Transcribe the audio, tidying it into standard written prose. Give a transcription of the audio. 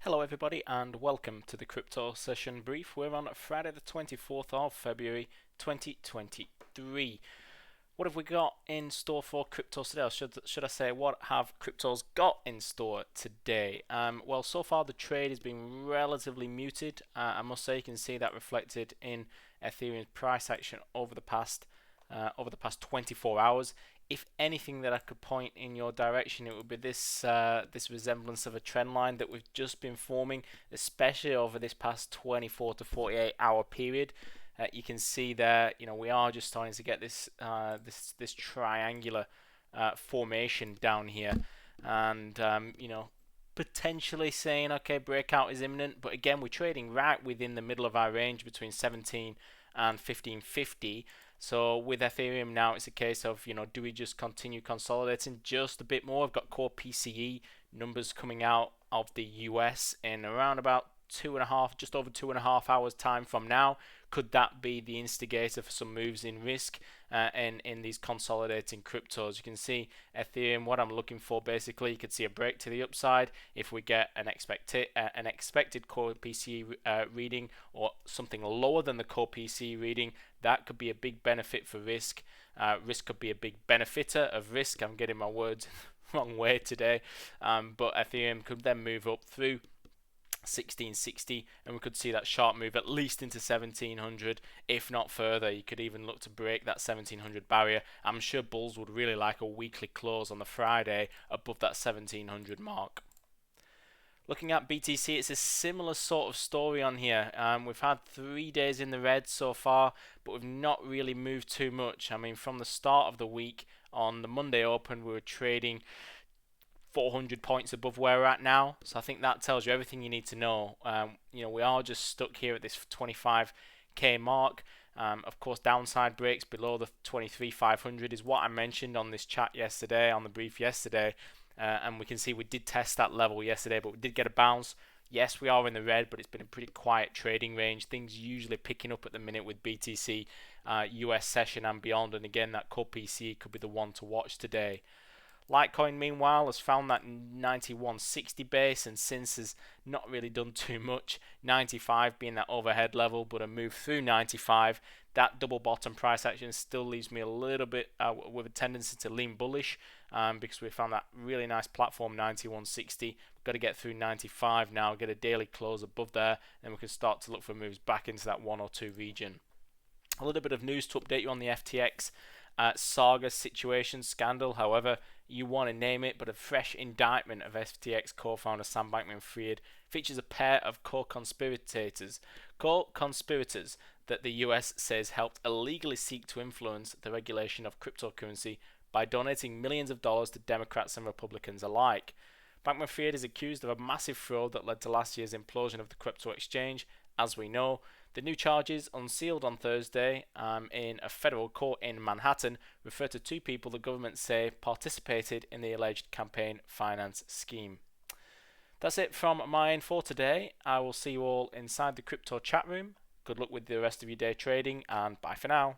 Hello everybody and welcome to the crypto session brief. We're on Friday the 24th of February 2023. What have we got in store for cryptos today? Or should I say, what have cryptos got in store today? Well, so far the trade has been relatively muted. I must say you can see that reflected in Ethereum's price action over the past 24 hours. If anything that I could point in your direction, it would be this resemblance of a trend line that we've just been forming, especially over this past 24 to 48 hour period. You can see there, we are just starting to get this triangular formation down here, and potentially saying, okay, breakout is imminent. But again, we're trading right within the middle of our range between 17 and 1550. So with Ethereum now, it's a case of, do we just continue consolidating just a bit more? I've got core PCE numbers coming out of the US in around about just over 2.5 hours time from now. Could that be the instigator for some moves in risk in these consolidating cryptos? You can see Ethereum, what I'm looking for basically, you could see a break to the upside if we get an expected core PCE reading or something lower than the core PCE reading. That could be a big benefit for risk. Risk could be a big benefiter of risk. I'm getting my words wrong way today. But Ethereum could then move up through 1660 and we could see that sharp move at least into 1700, if not further. You could even look to break that 1700 barrier. I'm sure bulls would really like a weekly close on the Friday above that 1700 mark. Looking at BTC, it's a similar sort of story on here. We've had 3 days in the red so far, but we've not really moved too much. I mean, from the start of the week on the Monday open, we were trading 400 points above where we're at now. So I think that tells you everything you need to know. We are just stuck here at this 25k mark. Of course, downside breaks below the 23,500 is what I mentioned on this chat yesterday, on the brief yesterday. And we can see we did test that level yesterday, but we did get a bounce. Yes, we are in the red, but it's been a pretty quiet trading range. Things usually picking up at the minute with BTC, US session and beyond. And again, that core PCE could be the one to watch today. Litecoin, meanwhile, has found that 9160 base and since has not really done too much. 95 being that overhead level, but a move through 95. That double bottom price action still leaves me a little bit with a tendency to lean bullish because we found that really nice platform 9160. We've got to get through 95 now, get a daily close above there, and we can start to look for moves back into that 102 region. A little bit of news to update you on the FTX saga situation, scandal, however you want to name it, but a fresh indictment of FTX co-founder Sam Bankman-Fried features a pair of co-conspirators that the US says helped illegally seek to influence the regulation of cryptocurrency by donating millions of dollars to Democrats and Republicans alike. Bankman-Fried is accused of a massive fraud that led to last year's implosion of the crypto exchange, as we know. The new charges, unsealed on Thursday in a federal court in Manhattan, refer to two people the government say participated in the alleged campaign finance scheme. That's it from my end for today. I will see you all inside the crypto chat room. Good luck with the rest of your day trading, and bye for now.